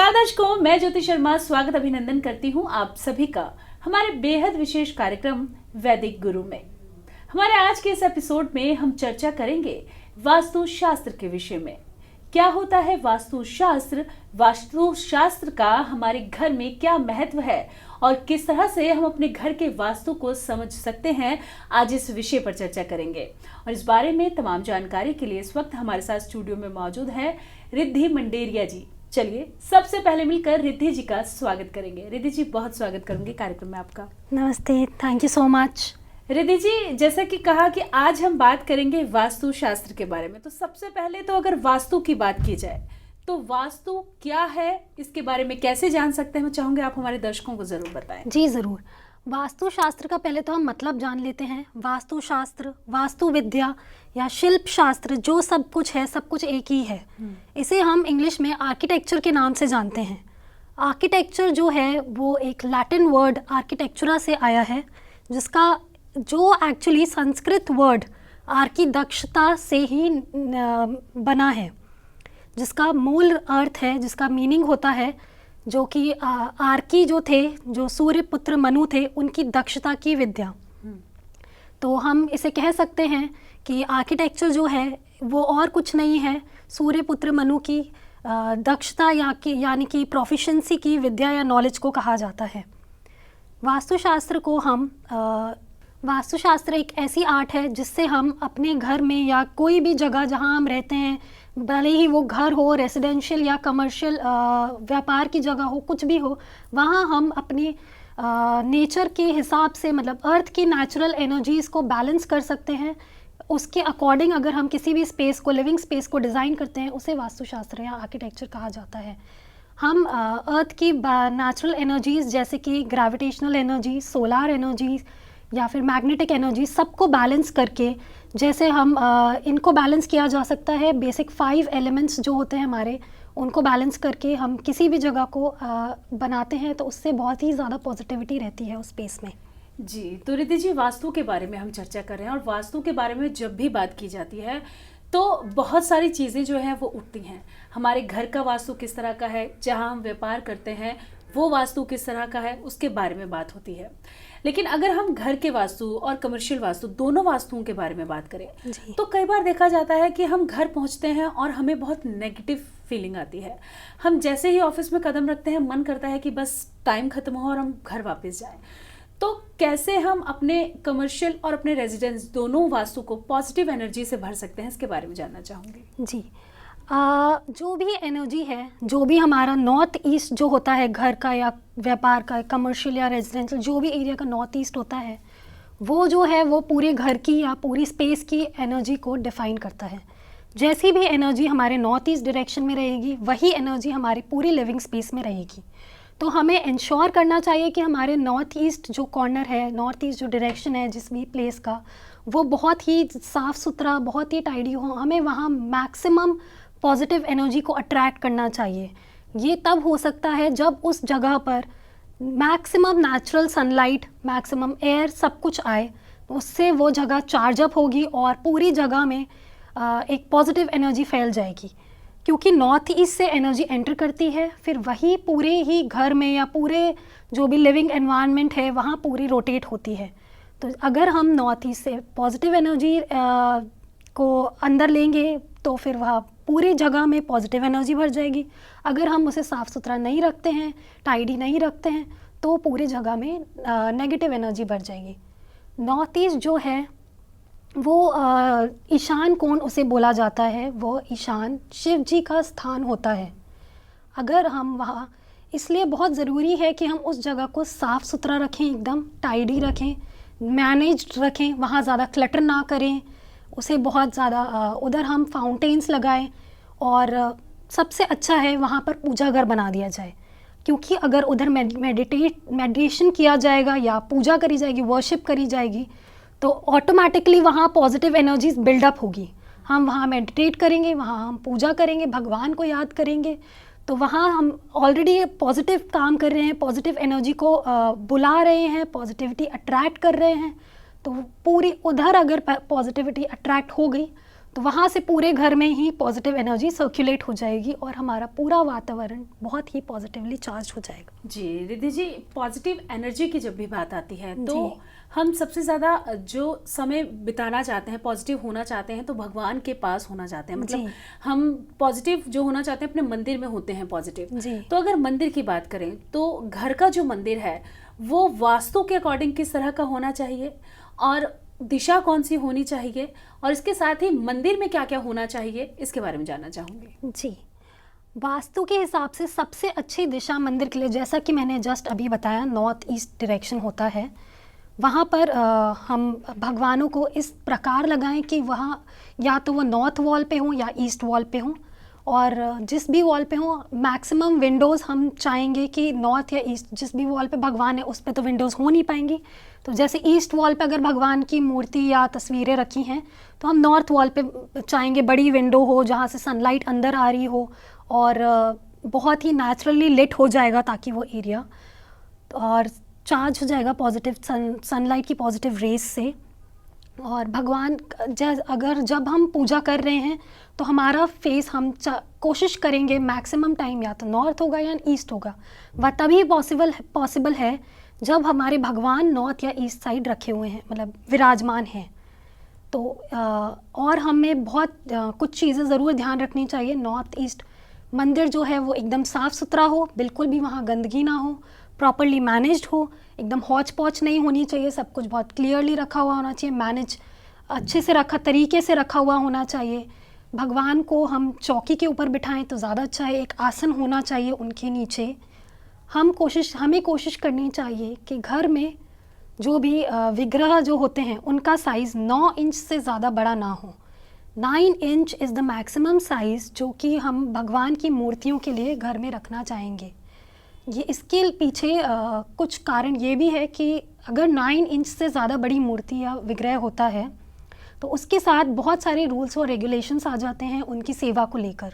नमस्कार दर्शकों, मैं ज्योति शर्मा स्वागत अभिनंदन करती हूँ आप सभी का हमारे बेहद विशेष कार्यक्रम वैदिक गुरु में। हमारे आज के इस एपिसोड में हम चर्चा करेंगे वास्तु शास्त्र के विषय में। क्या होता है वास्तु शास्त्र, वास्तु शास्त्र का हमारे घर में क्या महत्व है और किस तरह से हम अपने घर के वास्तु को समझ सकते हैं, आज इस विषय पर चर्चा करेंगे। और इस बारे में तमाम जानकारी के लिए इस वक्त हमारे साथ स्टूडियो में मौजूद है रिद्धि मंडेरिया जी। चलिए सबसे पहले मिलकर रिद्धि जी का स्वागत करेंगे। रिद्धि जी, बहुत स्वागत करूंगी कार्यक्रम में आपका। नमस्ते, thank you so much. Riddhi ji, जैसा कि कहा कि आज हम बात करेंगे वास्तु शास्त्र के बारे में, तो सबसे पहले तो अगर वास्तु की बात की जाए तो वास्तु क्या है, इसके बारे में कैसे जान सकते हैं, मैं चाहूंगी आप हमारे दर्शकों को जरूर बताएं। जी ज़रूर। वास्तु शास्त्र का पहले तो हम मतलब जान लेते हैं। वास्तु शास्त्र, वास्तु विद्या या शिल्प शास्त्र, जो सब कुछ है सब कुछ एक ही है। इसे हम इंग्लिश में आर्किटेक्चर के नाम से जानते हैं। आर्किटेक्चर जो है वो एक लैटिन वर्ड आर्किटेक्चुरा से आया है, जिसका जो एक्चुअली संस्कृत वर्ड आर्की दक्षता से ही बना है, जिसका मूल अर्थ है, जिसका मीनिंग होता है जो कि आर्की जो थे, जो सूर्य पुत्र मनु थे, उनकी दक्षता की विद्या। तो हम इसे कह सकते हैं कि आर्किटेक्चर जो है वो और कुछ नहीं है, सूर्य पुत्र मनु की दक्षता यानी कि प्रोफिशिएंसी की विद्या या नॉलेज को कहा जाता है। वास्तुशास्त्र को हम वास्तुशास्त्र एक ऐसी आर्ट है जिससे हम अपने घर में या कोई भी जगह जहां हम रहते हैं, भले ही वो घर हो, रेसिडेंशियल या कमर्शियल व्यापार की जगह हो, कुछ भी हो, वहाँ हम अपनी नेचर के हिसाब से, मतलब अर्थ की नेचुरल एनर्जीज़ को बैलेंस कर सकते हैं। उसके अकॉर्डिंग अगर हम किसी भी स्पेस को, लिविंग स्पेस को डिज़ाइन करते हैं, उसे वास्तुशास्त्र या आर्किटेक्चर कहा जाता है। हम अर्थ की नेचुरल एनर्जीज़ जैसे कि ग्रेविटेशनल एनर्जी, सोलार एनर्जीज़ या फिर मैग्नेटिक एनर्जी, सबको बैलेंस करके, जैसे हम इनको बैलेंस किया जा सकता है, बेसिक 5 एलिमेंट्स जो होते हैं हमारे, उनको बैलेंस करके हम किसी भी जगह को बनाते हैं, तो उससे बहुत ही ज़्यादा पॉजिटिविटी रहती है उस स्पेस में। जी, तो रिद्धि जी, वास्तु के बारे में हम चर्चा कर रहे हैं और वास्तु के बारे में जब भी बात की जाती है तो बहुत सारी चीज़ें जो हैं वो उठती हैं। हमारे घर का वास्तु किस तरह का है, जहाँ हम व्यापार करते हैं वो वास्तु किस तरह का है, उसके बारे में बात होती है। लेकिन अगर हम घर के वास्तु और कमर्शियल वास्तु, दोनों वास्तुओं के बारे में बात करें, तो कई बार देखा जाता है कि हम घर पहुंचते हैं और हमें बहुत नेगेटिव फीलिंग आती है। हम जैसे ही ऑफिस में कदम रखते हैं, मन करता है कि बस टाइम खत्म हो और हम घर वापस जाएं। तो कैसे हम अपने कमर्शियल और अपने रेजिडेंस दोनों वास्तु को पॉजिटिव एनर्जी से भर सकते हैं, इसके बारे में जानना चाहूँगी। जी, जो भी एनर्जी है, जो भी हमारा नॉर्थ ईस्ट जो होता है घर का या व्यापार का, कमर्शियल या रेजिडेंशियल, जो भी एरिया का नॉर्थ ईस्ट होता है, वो जो है वो पूरे घर की या पूरी स्पेस की एनर्जी को डिफाइन करता है। जैसी भी एनर्जी हमारे नॉर्थ ईस्ट डायरेक्शन में रहेगी, वही एनर्जी हमारी पूरी लिविंग स्पेस में रहेगी। तो हमें इंश्योर करना चाहिए कि हमारे नॉर्थ ईस्ट जो कॉर्नर है, नॉर्थ ईस्ट जो डायरेक्शन है जिस भी प्लेस का, वो बहुत ही साफ़ सुथरा, बहुत ही टाइडी हो। हमें वहाँ मैक्सिमम पॉजिटिव एनर्जी को अट्रैक्ट करना चाहिए। ये तब हो सकता है जब उस जगह पर maximum natural sunlight, maximum air, सब कुछ आए, तो उससे वो जगह चार्ज अप होगी और पूरी जगह में एक पॉजिटिव एनर्जी फैल जाएगी। क्योंकि नॉर्थ ईस्ट से एनर्जी एंटर करती है, फिर वही पूरे ही घर में या पूरे जो भी लिविंग एनवायरनमेंट है वहाँ पूरी रोटेट होती है। तो अगर हम नॉर्थ ईस्ट से पॉजिटिव एनर्जी को अंदर लेंगे तो फिर वह पूरी जगह में पॉजिटिव एनर्जी भर जाएगी। अगर हम उसे साफ़ सुथरा नहीं रखते हैं, टाइडी नहीं रखते हैं, तो पूरी जगह में नेगेटिव एनर्जी भर जाएगी। नॉर्थ ईस्ट जो है वो ईशान कोण उसे बोला जाता है। वो ईशान शिव जी का स्थान होता है। अगर हम वहाँ, इसलिए बहुत ज़रूरी है कि हम उस जगह को साफ़ सुथरा रखें, एकदम टाइडी रखें, मैनेज्ड रखें, वहाँ ज़्यादा क्लटर ना करें उसे, बहुत ज़्यादा उधर हम फाउंटेन्स लगाएं और सबसे अच्छा है वहाँ पर पूजा घर बना दिया जाए। क्योंकि अगर उधर मेडिटेशन किया जाएगा या पूजा करी जाएगी, वर्शिप करी जाएगी, तो ऑटोमेटिकली वहाँ पॉजिटिव एनर्जीज बिल्डअप होगी। हम वहाँ मेडिटेट करेंगे, वहाँ हम पूजा करेंगे, भगवान को याद करेंगे, तो वहाँ हम ऑलरेडी पॉजिटिव काम कर रहे हैं, पॉजिटिव एनर्जी को बुला रहे हैं, पॉजिटिविटी अट्रैक्ट कर रहे हैं। तो पूरी उधर अगर पॉजिटिविटी अट्रैक्ट हो गई तो वहाँ से पूरे घर में ही पॉजिटिव एनर्जी सर्कुलेट हो जाएगी और हमारा पूरा वातावरण बहुत ही पॉजिटिवली चार्ज हो जाएगा। जी रिद्धि जी, पॉजिटिव एनर्जी की जब भी बात आती है तो जी। हम सबसे ज़्यादा जो समय बिताना चाहते हैं, पॉजिटिव होना चाहते हैं, तो भगवान के पास होना चाहते हैं। मतलब जी। हम पॉजिटिव जो होना चाहते हैं अपने मंदिर में होते हैं पॉजिटिव। जी। तो अगर मंदिर की बात करें तो घर का जो मंदिर है वो वास्तु के अकॉर्डिंग किस तरह का होना चाहिए और दिशा कौन सी होनी चाहिए, और इसके साथ ही मंदिर में क्या क्या होना चाहिए, इसके बारे में जानना चाहूँगी। जी, वास्तु के हिसाब से सबसे अच्छी दिशा मंदिर के लिए, जैसा कि मैंने जस्ट अभी बताया, नॉर्थ ईस्ट डायरेक्शन होता है। वहाँ पर हम भगवानों को इस प्रकार लगाएं कि वहाँ या तो वो नॉर्थ वॉल पे हों या ईस्ट वॉल पे हों, और जिस भी वॉल पे हों मैक्सिमम विंडोज़ हम चाहेंगे कि नॉर्थ या ईस्ट, जिस भी वॉल पे भगवान है उस पे तो विंडोज़ हो नहीं पाएंगी। तो जैसे ईस्ट वॉल पे अगर भगवान की मूर्ति या तस्वीरें रखी हैं तो हम नॉर्थ वॉल पे चाहेंगे बड़ी विंडो हो जहाँ से सनलाइट अंदर आ रही हो और बहुत ही नेचुरली लिट हो जाएगा ताकि वो एरिया और चार्ज हो जाएगा पॉजिटिव सनलाइट की पॉजिटिव रेज से। और भगवान अगर जब हम पूजा कर रहे हैं तो हमारा फेस हम कोशिश करेंगे मैक्सिमम टाइम या तो नॉर्थ होगा या ईस्ट होगा। वह तभी पॉसिबल है जब हमारे भगवान नॉर्थ या ईस्ट साइड रखे हुए हैं, मतलब विराजमान हैं। तो और हमें बहुत कुछ चीज़ें ज़रूर ध्यान रखनी चाहिए। नॉर्थ ईस्ट मंदिर जो है वो एकदम साफ़ सुथरा हो, बिल्कुल भी वहाँ गंदगी ना हो, प्रॉपरली मैनेज्ड हो, एकदम हौच पौच नहीं होनी चाहिए, सब कुछ बहुत क्लियरली रखा हुआ होना चाहिए, मैनेज अच्छे से तरीके से रखा हुआ होना चाहिए। भगवान को हम चौकी के ऊपर बिठाएं तो ज़्यादा अच्छा है, एक आसन होना चाहिए उनके नीचे। हमें कोशिश करनी चाहिए कि घर में जो भी विग्रह जो होते हैं उनका साइज़ 9 इंच से ज़्यादा बड़ा ना हो। 9 inch is the maximum size जो कि हम भगवान की मूर्तियों के लिए घर में रखना चाहेंगे। ये इसके पीछे कुछ कारण ये भी है कि अगर 9 इंच से ज़्यादा बड़ी मूर्ति या विग्रह होता है तो उसके साथ बहुत सारे रूल्स और रेगुलेशंस आ जाते हैं उनकी सेवा को लेकर,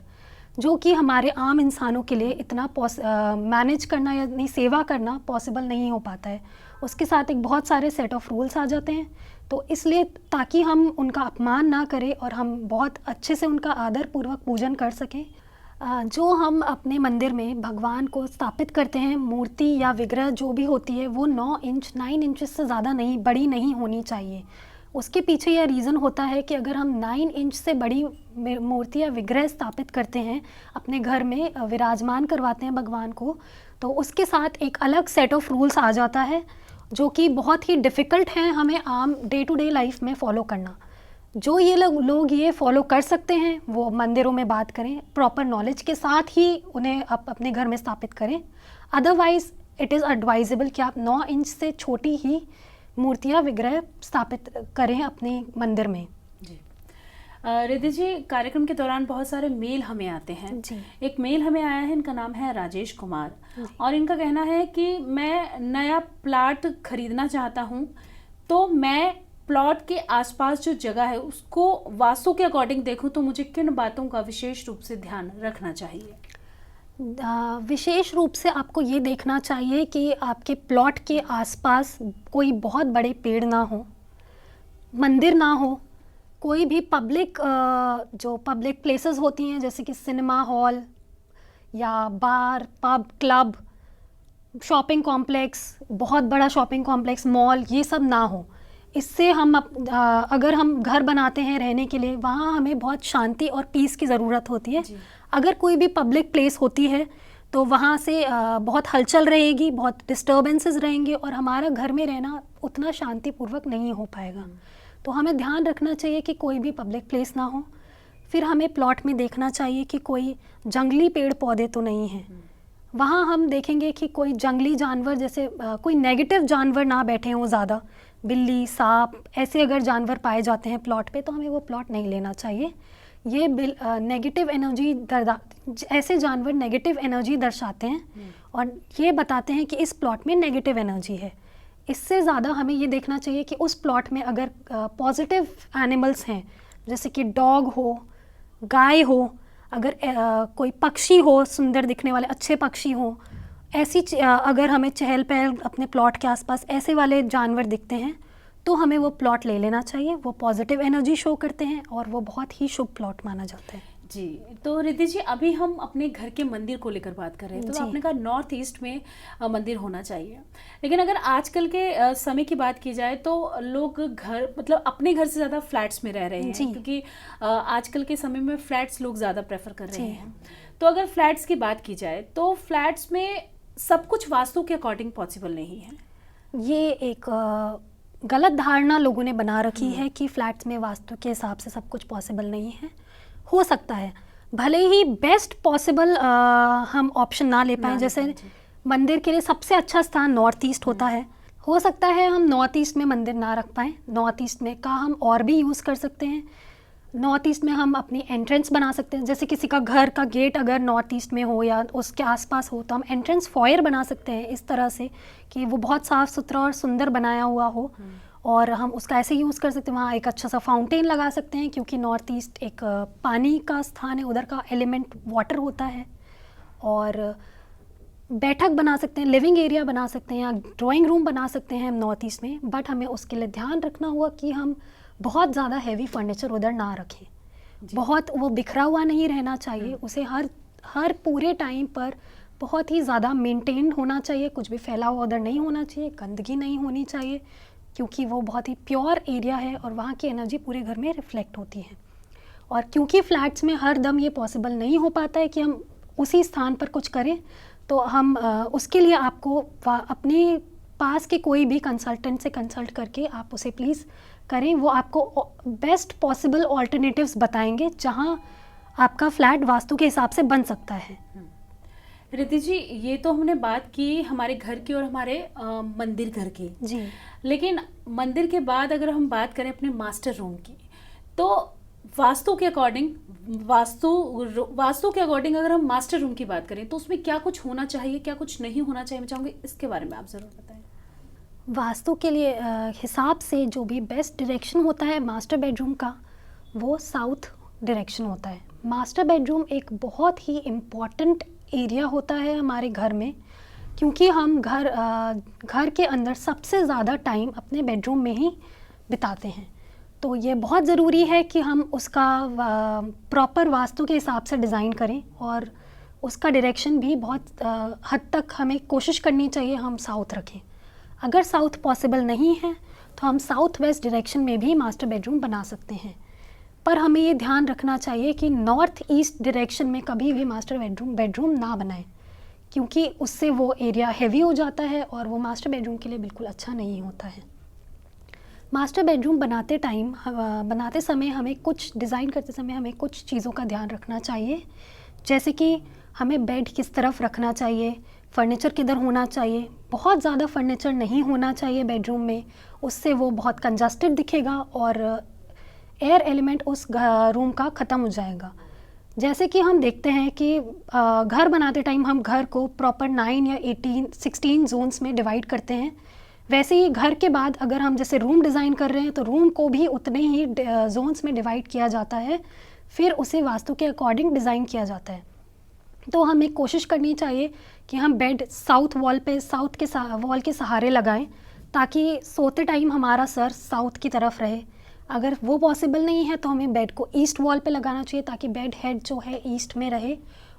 जो कि हमारे आम इंसानों के लिए इतना मैनेज करना या नहीं सेवा करना पॉसिबल नहीं हो पाता है। उसके साथ एक बहुत सारे सेट ऑफ रूल्स आ जाते हैं। तो इसलिए ताकि हम उनका अपमान ना करें और हम बहुत अच्छे से उनका आदर पूर्वक पूजन कर सकें, जो हम अपने मंदिर में भगवान को स्थापित करते हैं, मूर्ति या विग्रह जो भी होती है वो 9 इंच से ज़्यादा बड़ी नहीं होनी चाहिए। उसके पीछे यह रीज़न होता है कि अगर हम 9 इंच से बड़ी मूर्ति या विग्रह स्थापित करते हैं, अपने घर में विराजमान करवाते हैं भगवान को, तो उसके साथ एक अलग सेट ऑफ रूल्स आ जाता है जो कि बहुत ही डिफ़िकल्ट हैं हमें आम डे टू डे लाइफ में फ़ॉलो करना। जो ये लोग ये फॉलो कर सकते हैं वो मंदिरों में बात करें, प्रॉपर नॉलेज के साथ ही उन्हें अपने घर में स्थापित करें। अदरवाइज़ इट इज़ एडवाइजेबल कि आप 9 इंच से छोटी ही मूर्तियाँ विग्रह स्थापित करें अपने मंदिर में। जी रिद्धि जी, कार्यक्रम के दौरान बहुत सारे मेल हमें आते हैं जी। एक मेल हमें आया है, इनका नाम है राजेश कुमार और इनका कहना है कि मैं नया प्लाट खरीदना चाहता हूँ, तो मैं प्लॉट के आसपास जो जगह है उसको वास्तु के अकॉर्डिंग देखूं तो मुझे किन बातों का विशेष रूप से ध्यान रखना चाहिए? विशेष रूप से आपको ये देखना चाहिए कि आपके प्लॉट के आसपास कोई बहुत बड़े पेड़ ना हो, मंदिर ना हो, कोई भी जो पब्लिक प्लेसेस होती हैं जैसे कि सिनेमा हॉल या बार, पब, क्लब, शॉपिंग कॉम्प्लेक्स, बहुत बड़ा शॉपिंग कॉम्प्लेक्स, मॉल, ये सब ना हो। इससे अगर हम घर बनाते हैं रहने के लिए, वहाँ हमें बहुत शांति और पीस की ज़रूरत होती है। अगर कोई भी पब्लिक प्लेस होती है तो वहाँ से बहुत हलचल रहेगी, बहुत डिस्टर्बेंसेस रहेंगे और हमारा घर में रहना उतना शांतिपूर्वक नहीं हो पाएगा। तो हमें ध्यान रखना चाहिए कि कोई भी पब्लिक प्लेस ना हो। फिर हमें प्लॉट में देखना चाहिए कि कोई जंगली पेड़ पौधे तो नहीं हैं। वहाँ हम देखेंगे कि कोई जंगली जानवर, जैसे कोई नेगेटिव जानवर ना बैठे हों ज़्यादा, बिल्ली, सांप, ऐसे अगर जानवर पाए जाते हैं प्लॉट पे तो हमें वो प्लॉट नहीं लेना चाहिए। ये नेगेटिव एनर्जी ऐसे जानवर नेगेटिव एनर्जी दर्शाते हैं और ये बताते हैं कि इस प्लॉट में नेगेटिव एनर्जी है। इससे ज़्यादा हमें ये देखना चाहिए कि उस प्लॉट में अगर पॉजिटिव एनिमल्स हैं, जैसे कि डॉग हो, गाय हो, अगर कोई पक्षी हो, सुंदर दिखने वाले अच्छे पक्षी हो, ऐसी अगर हमें चहल पहल अपने प्लॉट के आसपास ऐसे वाले जानवर दिखते हैं तो हमें वो प्लॉट ले लेना चाहिए। वो पॉजिटिव एनर्जी शो करते हैं और वो बहुत ही शुभ प्लॉट माना जाता है। जी, तो रिद्धि जी अभी हम अपने घर के मंदिर को लेकर बात कर रहे हैं, तो जी। आपने कहा नॉर्थ ईस्ट में मंदिर होना चाहिए, लेकिन अगर आजकल के समय की बात की जाए तो लोग घर मतलब अपने घर से ज़्यादा फ्लैट्स में रह रहे हैं, जी। क्योंकि आजकल के समय में फ्लैट्स लोग ज़्यादा प्रेफर कर रहे जी। हैं। तो अगर फ्लैट्स की बात की जाए तो फ्लैट्स में सब कुछ वास्तु के अकॉर्डिंग पॉसिबल नहीं है। ये एक गलत धारणा लोगों ने बना रखी है कि फ्लैट्स में वास्तु के हिसाब से सब कुछ पॉसिबल नहीं है। हो सकता है, भले ही बेस्ट पॉसिबल हम ऑप्शन ना ले पाएँ, जैसे मंदिर के लिए सबसे अच्छा स्थान नॉर्थ ईस्ट होता है। हो सकता है हम नॉर्थ ईस्ट में मंदिर ना रख पाएँ, नॉर्थ ईस्ट में का हम और भी यूज़ कर सकते हैं। नॉर्थ ईस्ट में हम अपनी एंट्रेंस बना सकते हैं, जैसे किसी का घर का गेट अगर नॉर्थ ईस्ट में हो या उसके आसपास हो तो हम एंट्रेंस फॉयर बना सकते हैं इस तरह से कि वो बहुत साफ़ सुथरा और सुंदर बनाया हुआ हो, और हम उसका ऐसे यूज़ कर सकते हैं। वहाँ एक अच्छा सा फाउंटेन लगा सकते हैं, क्योंकि नॉर्थ ईस्ट एक पानी का स्थान है, उधर का एलिमेंट वाटर होता है। और बैठक बना सकते हैं, लिविंग एरिया बना सकते हैं या ड्राइंग रूम बना सकते हैं हम नॉर्थ ईस्ट में। बट हमें उसके लिए ध्यान रखना होगा कि हम बहुत ज़्यादा हैवी फर्नीचर उधर ना रखें, बहुत वो बिखरा हुआ नहीं रहना चाहिए, उसे हर पूरे टाइम पर बहुत ही ज़्यादा मेंटेन होना चाहिए, कुछ भी फैला हुआ उधर नहीं होना चाहिए, गंदगी नहीं होनी चाहिए, क्योंकि वो बहुत ही प्योर एरिया है और वहाँ की एनर्जी पूरे घर में रिफ्लेक्ट होती है। और क्योंकि फ्लैट्स में हर दम ये पॉसिबल नहीं हो पाता है कि हम उसी स्थान पर कुछ करें, तो हम उसके लिए आपको अपने पास के कोई भी कंसल्टेंट से कंसल्ट करके आप उसे प्लीज़ करें। वो आपको बेस्ट पॉसिबल ऑल्टरनेटिव्स बताएंगे जहां आपका फ्लैट वास्तु के हिसाब से बन सकता है। रिद्धि जी, ये तो हमने बात की हमारे घर की और हमारे मंदिर घर की जी। लेकिन मंदिर के बाद अगर हम बात करें अपने मास्टर रूम की, तो वास्तु के अकॉर्डिंग के अकॉर्डिंग अगर हम मास्टर रूम की बात करें तो उसमें क्या कुछ होना चाहिए, क्या कुछ नहीं होना चाहिए, मैं चाहूँगी इसके बारे में आप ज़रूर बताएं। वास्तु के लिए हिसाब से जो भी बेस्ट डायरेक्शन होता है मास्टर बेडरूम का, वो साउथ डायरेक्शन होता है। मास्टर बेडरूम एक बहुत ही इम्पॉर्टेंट एरिया होता है हमारे घर में, क्योंकि हम घर के अंदर सबसे ज़्यादा टाइम अपने बेडरूम में ही बिताते हैं। तो ये बहुत ज़रूरी है कि हम उसका प्रॉपर वास्तु के हिसाब से डिज़ाइन करें, और उसका डायरेक्शन भी बहुत हद तक हमें कोशिश करनी चाहिए हम साउथ रखें। अगर साउथ पॉसिबल नहीं है तो हम साउथ वेस्ट डायरेक्शन में भी मास्टर बेडरूम बना सकते हैं, पर हमें ये ध्यान रखना चाहिए कि नॉर्थ ईस्ट डायरेक्शन में कभी भी मास्टर बेडरूम ना बनाएं, क्योंकि उससे वो एरिया हेवी हो जाता है और वो मास्टर बेडरूम के लिए बिल्कुल अच्छा नहीं होता है। मास्टर बेडरूम बनाते समय हमें डिज़ाइन करते समय हमें कुछ चीज़ों का ध्यान रखना चाहिए, जैसे कि हमें बेड किस तरफ रखना चाहिए, फर्नीचर किधर होना चाहिए। बहुत ज़्यादा फर्नीचर नहीं होना चाहिए बेडरूम में, उससे वो बहुत कंजस्टेड दिखेगा और एयर एलिमेंट उस रूम का ख़त्म हो जाएगा। जैसे कि हम देखते हैं कि घर बनाते टाइम हम घर को प्रॉपर 9 या 16 जोन्स में डिवाइड करते हैं, वैसे ही घर के बाद अगर हम जैसे रूम डिज़ाइन कर रहे हैं तो रूम को भी उतने ही जोन्स में डिवाइड किया जाता है, फिर उसे वास्तु के अकॉर्डिंग डिज़ाइन किया जाता है। तो हमें कोशिश करनी चाहिए कि हम बेड साउथ वॉल के वॉल के सहारे लगाएं, ताकि सोते टाइम हमारा सर साउथ की तरफ रहे। अगर वो पॉसिबल नहीं है तो हमें बेड को ईस्ट वॉल पे लगाना चाहिए, ताकि बेड हेड जो है ईस्ट में रहे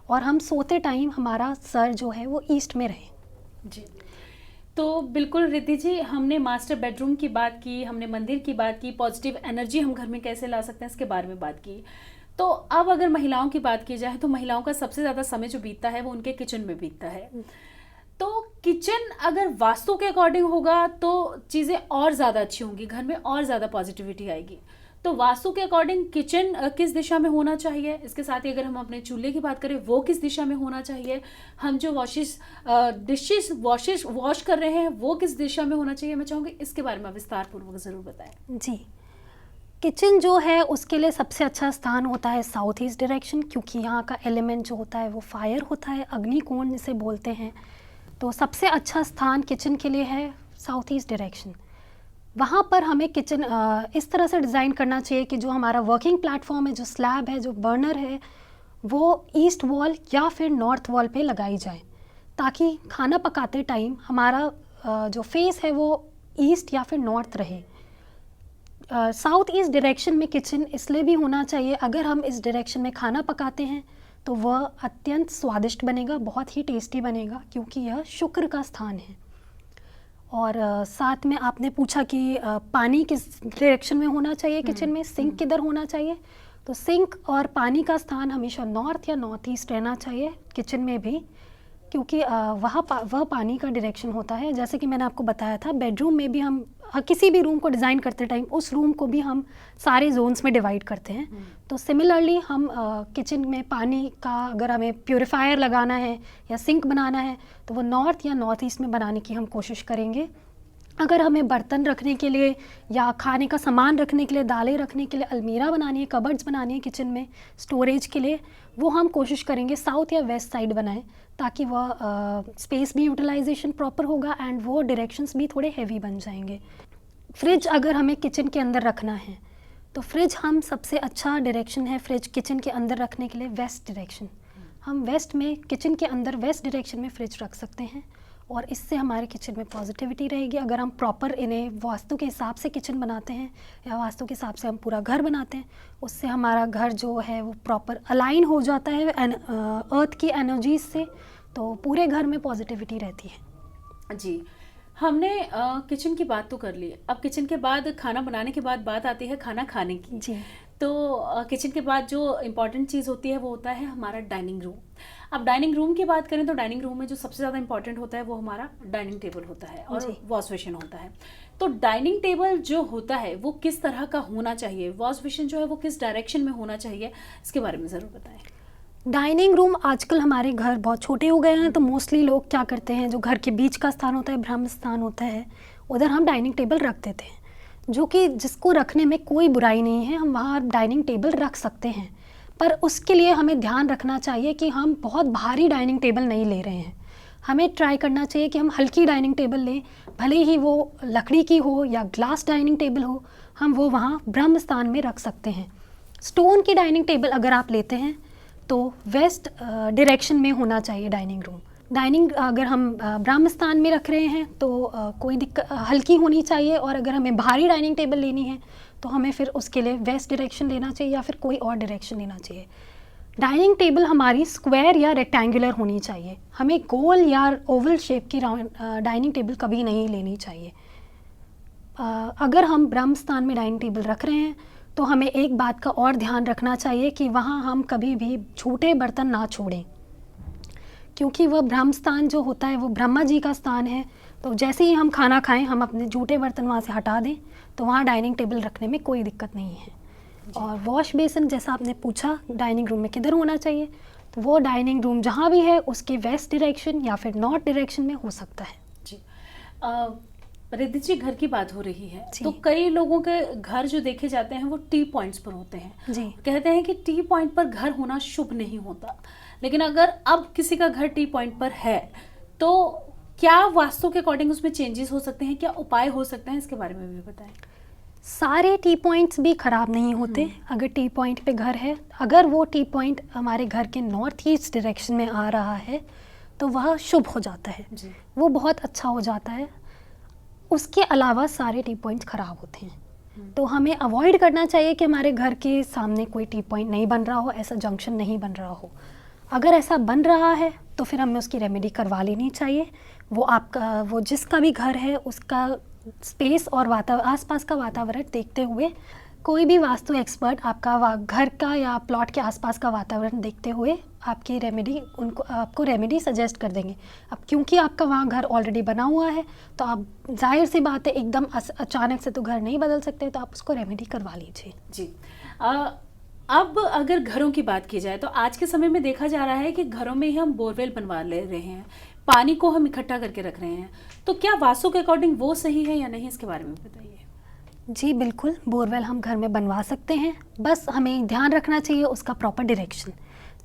और हम सोते टाइम हमारा सर जो है वो ईस्ट में रहे। जी, तो बिल्कुल रिद्धि जी, हमने मास्टर बेडरूम की बात की, हमने मंदिर की बात की, पॉजिटिव एनर्जी हम घर में कैसे ला सकते हैं इसके बारे में बात की। तो अब अगर महिलाओं की बात की जाए तो महिलाओं का सबसे ज़्यादा समय जो बीतता है वो उनके किचन में बीतता है। तो किचन अगर वास्तु के अकॉर्डिंग होगा तो चीज़ें और ज़्यादा अच्छी होंगी, घर में और ज़्यादा पॉजिटिविटी आएगी। तो वास्तु के अकॉर्डिंग किचन किस दिशा में होना चाहिए, इसके साथ ही अगर हम अपने चूल्हे की बात करें वो किस दिशा में होना चाहिए, हम जो डिशेस वॉश कर रहे हैं वो किस दिशा में होना चाहिए, मैं चाहूँगी इसके बारे में विस्तार पूर्वक ज़रूर बताएं। जी, किचन जो है उसके लिए सबसे अच्छा स्थान होता है साउथ ईस्ट डायरेक्शन, क्योंकि यहाँ का एलिमेंट जो होता है वो फायर होता है, अग्निकोण जिसे बोलते हैं। तो सबसे अच्छा स्थान किचन के लिए है साउथ ईस्ट डायरेक्शन। वहाँ पर हमें किचन इस तरह से डिज़ाइन करना चाहिए कि जो हमारा वर्किंग प्लेटफॉर्म है, जो स्लैब है, जो बर्नर है, वो ईस्ट वॉल या फिर नॉर्थ वॉल पे लगाई जाए, ताकि खाना पकाते टाइम हमारा जो फेस है वो ईस्ट या फिर नॉर्थ रहे। साउथ ईस्ट डायरेक्शन में किचन इसलिए भी होना चाहिए, अगर हम इस डायरेक्शन में खाना पकाते हैं तो वह अत्यंत स्वादिष्ट बनेगा, बहुत ही टेस्टी बनेगा, क्योंकि यह शुक्र का स्थान है। और साथ में आपने पूछा कि पानी किस डायरेक्शन में होना चाहिए किचन में, सिंक किधर होना चाहिए। तो सिंक और पानी का स्थान हमेशा नॉर्थ या नॉर्थ ईस्ट रहना चाहिए किचन में भी, क्योंकि वह पानी का डायरेक्शन होता है। जैसे कि मैंने आपको बताया था, बेडरूम में भी हम किसी भी रूम को डिज़ाइन करते टाइम उस रूम को भी हम सारे जोन्स में डिवाइड करते हैं। तो सिमिलरली हम किचन में पानी का अगर हमें प्योरीफायर लगाना है या सिंक बनाना है तो वो नॉर्थ या नॉर्थ ईस्ट में बनाने की हम कोशिश करेंगे। अगर हमें बर्तन रखने के लिए या खाने का सामान रखने के लिए, दालें रखने के लिए अलमीरा बनानी है, कबर्ड्स बनानी है किचन में स्टोरेज के लिए, वो हम कोशिश करेंगे साउथ या वेस्ट साइड बनाएं, ताकि वह स्पेस भी यूटिलाइजेशन प्रॉपर होगा एंड वो डायरेक्शंस भी थोड़े हैवी बन जाएंगे। फ्रिज अगर हमें किचन के अंदर रखना है तो फ्रिज हम सबसे अच्छा डायरेक्शन है फ्रिज किचन के अंदर रखने के लिए वेस्ट डायरेक्शन। हम वेस्ट में किचन के अंदर वेस्ट डायरेक्शन में फ्रिज रख सकते हैं और इससे हमारे किचन में पॉजिटिविटी रहेगी। अगर हम प्रॉपर इन्हें वास्तु के हिसाब से किचन बनाते हैं या वास्तु के हिसाब से हम पूरा घर बनाते हैं, उससे हमारा घर जो है वो प्रॉपर अलाइन हो जाता है अर्थ की एनर्जीज से, तो पूरे घर में पॉजिटिविटी रहती है। जी, हमने किचन की बात तो कर ली। अब किचन के बाद, खाना बनाने के बाद बात आती है खाना खाने की। जी। तो किचन के बाद जो इम्पॉर्टेंट चीज़ होती है वो होता है हमारा डाइनिंग रूम। अब डाइनिंग रूम की बात करें तो डाइनिंग रूम में जो सबसे ज़्यादा इंपॉर्टेंट होता है वो हमारा डाइनिंग टेबल होता है और वॉश बेसिन होता है। तो डाइनिंग टेबल जो होता है वो किस तरह का होना चाहिए, वॉश बेसिन जो है वो किस डायरेक्शन में होना चाहिए, इसके बारे में ज़रूर बताएं। डाइनिंग रूम आजकल हमारे घर बहुत छोटे हो गए हैं, तो मोस्टली लोग क्या करते हैं, जो घर के बीच का स्थान होता है, ब्रह्म स्थान होता है, उधर हम डाइनिंग टेबल रख देते हैं, जो कि जिसको रखने में कोई बुराई नहीं है, हम वहाँ डाइनिंग टेबल रख सकते हैं। पर उसके लिए हमें ध्यान रखना चाहिए कि हम बहुत भारी डाइनिंग टेबल नहीं ले रहे हैं। हमें ट्राई करना चाहिए कि हम हल्की डाइनिंग टेबल लें, भले ही वो लकड़ी की हो या ग्लास डाइनिंग टेबल हो, हम वो वहाँ ब्रह्म स्थान में रख सकते हैं। स्टोन की डाइनिंग टेबल अगर आप लेते हैं तो वेस्ट डायरेक्शन में होना चाहिए डाइनिंग रूम। डाइनिंग अगर हम ब्रह्म स्थान में रख रहे हैं तो कोई दिक्कत, हल्की होनी चाहिए, और अगर हमें भारी डाइनिंग टेबल लेनी है तो हमें फिर उसके लिए वेस्ट डायरेक्शन लेना चाहिए या फिर कोई और डायरेक्शन लेना चाहिए। डाइनिंग टेबल हमारी स्क्वायर या रेक्टेंगुलर होनी चाहिए, हमें गोल या ओवल शेप की डाइनिंग टेबल कभी नहीं लेनी चाहिए। अगर हम ब्रह्म स्थान में डाइनिंग टेबल रख रहे हैं तो हमें एक बात का और ध्यान रखना चाहिए कि वहाँ हम कभी भी छोटे बर्तन ना छोड़ें, क्योंकि वह ब्रह्म स्थान जो होता है वो ब्रह्मा जी का स्थान है। तो जैसे ही हम खाना खाएं, हम अपने जूठे बर्तन वहाँ से हटा दें, तो वहाँ डाइनिंग टेबल रखने में कोई दिक्कत नहीं है। और वॉश बेसिन जैसा आपने पूछा डाइनिंग रूम में किधर होना चाहिए, तो वो डाइनिंग रूम जहाँ भी है उसके वेस्ट डायरेक्शन या फिर नॉर्थ डायरेक्शन में हो सकता है। जी, रिद्धि जी, घर की बात हो रही है तो कई लोगों के घर जो देखे जाते हैं वो टी पॉइंट्स पर होते हैं। जी। कहते हैं कि टी पॉइंट पर घर होना शुभ नहीं होता, लेकिन अगर अब किसी का घर टी पॉइंट पर है तो क्या वास्तु के अकॉर्डिंग उसमें चेंजेस हो सकते हैं, क्या उपाय हो सकते हैं, इसके बारे में भी बताएं। सारे टी पॉइंट्स भी ख़राब नहीं होते। अगर टी पॉइंट पे घर है, अगर वो टी पॉइंट हमारे घर के नॉर्थ ईस्ट डायरेक्शन में आ रहा है तो वह शुभ हो जाता है जी। वो बहुत अच्छा हो जाता है। उसके अलावा सारे टी पॉइंट्स ख़राब होते हैं, तो हमें अवॉइड करना चाहिए कि हमारे घर के सामने कोई टी पॉइंट नहीं बन रहा हो, ऐसा जंक्शन नहीं बन रहा हो। अगर ऐसा बन रहा है तो फिर हमें उसकी रेमेडी करवा लेनी चाहिए। वो जिसका भी घर है उसका स्पेस और आसपास का वातावरण देखते हुए, कोई भी वास्तु एक्सपर्ट आपका घर का या प्लॉट के आसपास का वातावरण देखते हुए आपको रेमेडी सजेस्ट कर देंगे। अब क्योंकि आपका वहाँ घर ऑलरेडी बना हुआ है तो आप जाहिर सी बात है एकदम अचानक से तो घर नहीं बदल सकते, तो आप उसको रेमेडी करवा लीजिए। जी। अब अगर घरों की बात की जाए तो आज के समय में देखा जा रहा है कि घरों में ही हम बोरवेल बनवा ले रहे हैं, पानी को हम इकट्ठा करके रख रहे हैं, तो क्या वास्तु के अकॉर्डिंग वो सही है या नहीं, इसके बारे में बताइए। जी बिल्कुल, बोरवेल हम घर में बनवा सकते हैं, बस हमें ध्यान रखना चाहिए उसका प्रॉपर डायरेक्शन।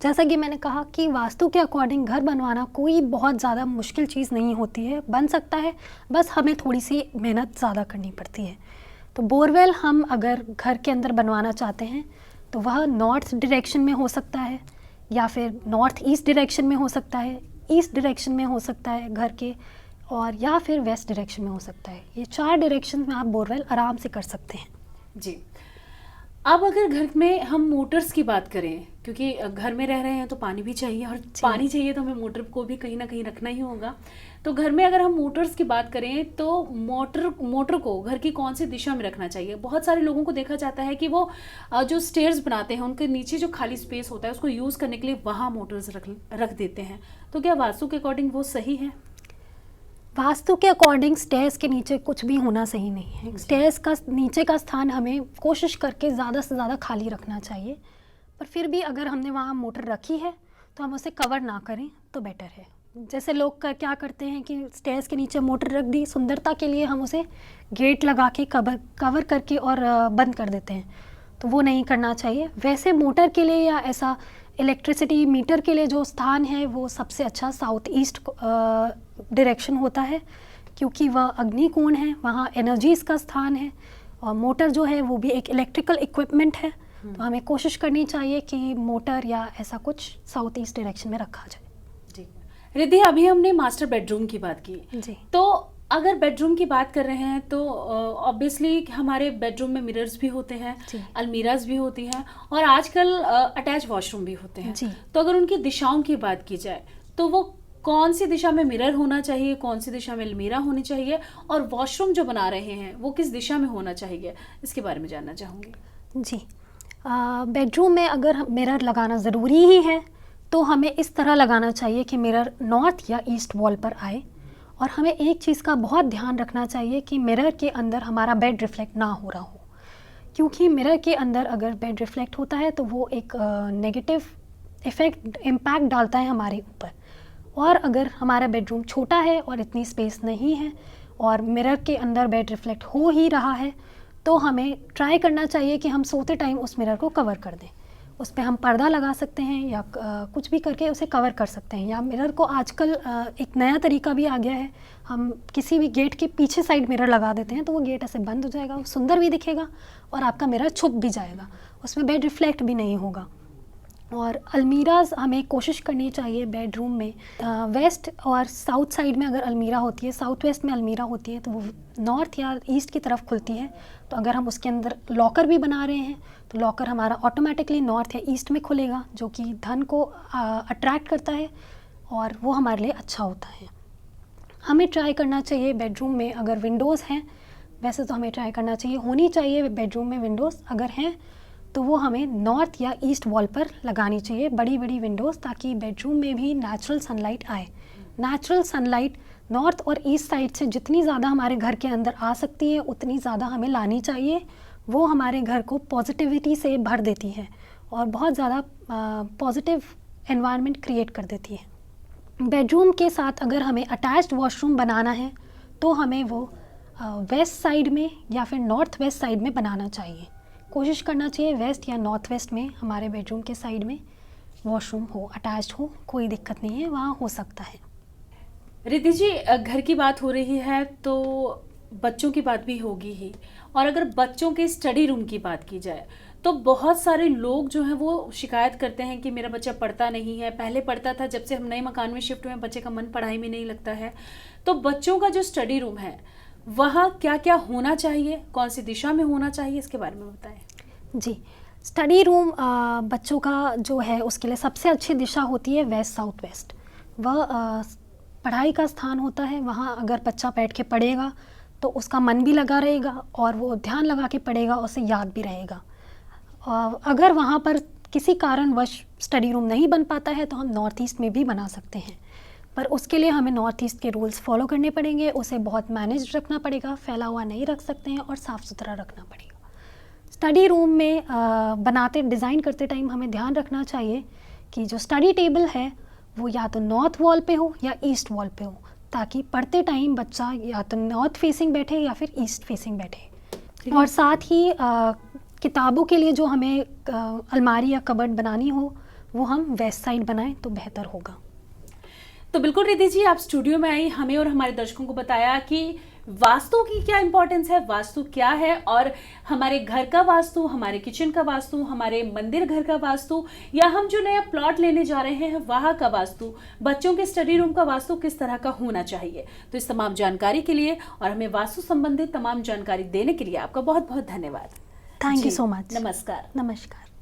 जैसा कि मैंने कहा कि वास्तु के अकॉर्डिंग घर बनवाना कोई बहुत ज़्यादा मुश्किल चीज़ नहीं होती है, बन सकता है, बस हमें थोड़ी सी मेहनत ज़्यादा करनी पड़ती है। तो बोरवेल हम अगर घर के अंदर बनवाना चाहते हैं तो वह नॉर्थ डायरेक्शन में हो सकता है या फिर नॉर्थ ईस्ट डायरेक्शन में हो सकता है, ईस्ट डायरेक्शन में हो सकता है घर के, और या फिर वेस्ट डायरेक्शन में हो सकता है। ये 4 डायरेक्शन में आप बोरवेल आराम से कर सकते हैं। जी। अब अगर घर में हम मोटर्स की बात करें, क्योंकि घर में रह रहे हैं तो पानी भी चाहिए, और पानी चाहिए तो हमें मोटर को भी कहीं ना कहीं रखना ही होगा। तो घर में अगर हम मोटर्स की बात करें तो मोटर को घर की कौन सी दिशा में रखना चाहिए? बहुत सारे लोगों को देखा जाता है कि वो जो स्टेयर्स बनाते हैं उनके नीचे जो खाली स्पेस होता है उसको यूज़ करने के लिए वहाँ मोटर्स रख देते हैं। तो क्या वास्तु के अकॉर्डिंग वो सही है? वास्तु के अकॉर्डिंग स्टेयर्स के नीचे कुछ भी होना सही नहीं है। स्टेयर्स का नीचे का स्थान हमें कोशिश करके ज़्यादा से ज़्यादा खाली रखना चाहिए, पर फिर भी अगर हमने वहाँ मोटर रखी है तो हम उसे कवर ना करें तो बेटर है। जैसे लोग क्या करते हैं कि स्टेयर्स के नीचे मोटर रख दी, सुंदरता के लिए हम उसे गेट लगा के कवर करके और बंद कर देते हैं, तो वो नहीं करना चाहिए। वैसे मोटर के लिए या ऐसा इलेक्ट्रिसिटी मीटर के लिए जो स्थान है वो सबसे अच्छा साउथ ईस्ट डायरेक्शन होता है, क्योंकि वह अग्निकोण है, वहाँ एनर्जीज़ का स्थान है, और मोटर जो है वो भी एक इलेक्ट्रिकल इक्विपमेंट है। तो हमें कोशिश करनी चाहिए कि मोटर या ऐसा कुछ साउथ ईस्ट डायरेक्शन में रखा जाए। जी रिद्धि, अभी हमने मास्टर बेडरूम की बात की जी। तो अगर बेडरूम की बात कर रहे हैं तो ऑब्वियसली हमारे बेडरूम में मिरर्स भी होते हैं, अलमीराज भी होती हैं, और आजकल अटैच वॉशरूम भी होते हैं। तो अगर उनकी दिशाओं की बात की जाए तो वो कौन सी दिशा में मिरर होना चाहिए, कौन सी दिशा में अलमीरा होनी चाहिए, और वॉशरूम जो बना रहे हैं वो किस दिशा में होना चाहिए, इसके बारे में जानना चाहूँगी। जी, बेडरूम में अगर मिरर लगाना ज़रूरी ही है तो हमें इस तरह लगाना चाहिए कि मिरर नॉर्थ या ईस्ट वॉल पर आए। और हमें एक चीज़ का बहुत ध्यान रखना चाहिए कि मिरर के अंदर हमारा बेड रिफ्लेक्ट ना हो रहा हो, क्योंकि मिरर के अंदर अगर बेड रिफ्लेक्ट होता है तो वो एक नेगेटिव इम्पैक्ट डालता है हमारे ऊपर। और अगर हमारा बेडरूम छोटा है और इतनी स्पेस नहीं है और मिरर के अंदर बेड रिफ्लेक्ट हो ही रहा है, तो हमें ट्राई करना चाहिए कि हम सोते टाइम उस मिरर को कवर कर दें। उस पर हम पर्दा लगा सकते हैं या कुछ भी करके उसे कवर कर सकते हैं। या मिरर को आजकल एक नया तरीका भी आ गया है, हम किसी भी गेट के पीछे साइड मिरर लगा देते हैं तो वो गेट ऐसे बंद हो जाएगा, वो सुंदर भी दिखेगा और आपका मिरर छुप भी जाएगा, उसमें बेड रिफ्लेक्ट भी नहीं होगा। और अलमीराज हमें कोशिश करनी चाहिए बेडरूम में वेस्ट और साउथ साइड में। अगर अलमीरा होती है, साउथ वेस्ट में अलमीरा होती है तो वो नॉर्थ या ईस्ट की तरफ खुलती है। तो अगर हम उसके अंदर लॉकर भी बना रहे हैं तो लॉकर हमारा ऑटोमेटिकली नॉर्थ या ईस्ट में खुलेगा, जो कि धन को अट्रैक्ट करता है और वो हमारे लिए अच्छा होता है। हमें ट्राई करना चाहिए बेडरूम में अगर विंडोज़ हैं, वैसे तो हमें ट्राई करना चाहिए, होनी चाहिए बेडरूम में विंडोज़, अगर हैं तो वो हमें नॉर्थ या ईस्ट वॉल पर लगानी चाहिए, बड़ी बड़ी विंडोज़, ताकि बेडरूम में भी नेचुरल सनलाइट आए। नेचुरल सनलाइट नॉर्थ और ईस्ट साइड से जितनी ज़्यादा हमारे घर के अंदर आ सकती है उतनी ज़्यादा हमें लानी चाहिए। वो हमारे घर को पॉजिटिविटी से भर देती है और बहुत ज़्यादा पॉजिटिव एनवायरनमेंट क्रिएट कर देती है। बेडरूम के साथ अगर हमें अटैच्ड वॉशरूम बनाना है तो हमें वो वेस्ट साइड में या फिर नॉर्थ वेस्ट साइड में बनाना चाहिए। कोशिश करना चाहिए वेस्ट या नॉर्थ वेस्ट में हमारे बेडरूम के साइड में वॉशरूम हो, अटैच्ड हो, कोई दिक्कत नहीं है, वहाँ हो सकता है। रिद्धि जी, घर की बात हो रही है तो बच्चों की बात भी होगी ही, और अगर बच्चों के स्टडी रूम की बात की जाए तो बहुत सारे लोग जो हैं वो शिकायत करते हैं कि मेरा बच्चा पढ़ता नहीं है। पहले पढ़ता था, जब से हम नए मकान में शिफ्ट हुए बच्चे का मन पढ़ाई में नहीं लगता है। तो बच्चों का जो स्टडी रूम है वहाँ क्या क्या होना चाहिए, कौन सी दिशा में होना चाहिए, इसके बारे में बताएं। जी, स्टडी रूम बच्चों का जो है उसके लिए सबसे अच्छी दिशा होती है वेस्ट साउथ वेस्ट। वह पढ़ाई का स्थान होता है, वहाँ अगर बच्चा बैठ के पढ़ेगा तो उसका मन भी लगा रहेगा और वो ध्यान लगा के पढ़ेगा, उसे याद भी रहेगा। अगर वहाँ पर किसी कारणवश स्टडी रूम नहीं बन पाता है तो हम नॉर्थ ईस्ट में भी बना सकते हैं, पर उसके लिए हमें नॉर्थ ईस्ट के रूल्स फॉलो करने पड़ेंगे, उसे बहुत मैनेज रखना पड़ेगा, फैला हुआ नहीं रख सकते हैं और साफ़ सुथरा रखना पड़ेगा। स्टडी रूम में बनाते डिज़ाइन करते टाइम हमें ध्यान रखना चाहिए कि जो स्टडी टेबल है वो या तो नॉर्थ वॉल पे हो या ईस्ट वॉल पे हो, ताकि पढ़ते टाइम बच्चा या तो नॉर्थ फेसिंग बैठे या फिर ईस्ट फेसिंग बैठे। और साथ ही किताबों के लिए जो हमें अलमारी या कबर्ड बनानी हो वो हम वेस्ट साइड बनाएं तो बेहतर होगा। तो बिल्कुल रिद्धि जी, आप स्टूडियो में आई, हमें और हमारे दर्शकों को बताया कि वास्तु की क्या इंपॉर्टेंस है, वास्तु क्या है, और हमारे घर का वास्तु, हमारे किचन का वास्तु, हमारे मंदिर घर का वास्तु, या हम जो नया प्लॉट लेने जा रहे हैं वहाँ का वास्तु, बच्चों के स्टडी रूम का वास्तु किस तरह का होना चाहिए। तो इस तमाम जानकारी के लिए और हमें वास्तु संबंधित तमाम जानकारी देने के लिए आपका बहुत बहुत धन्यवाद। थैंक यू जी, सो मच। नमस्कार। नमस्कार।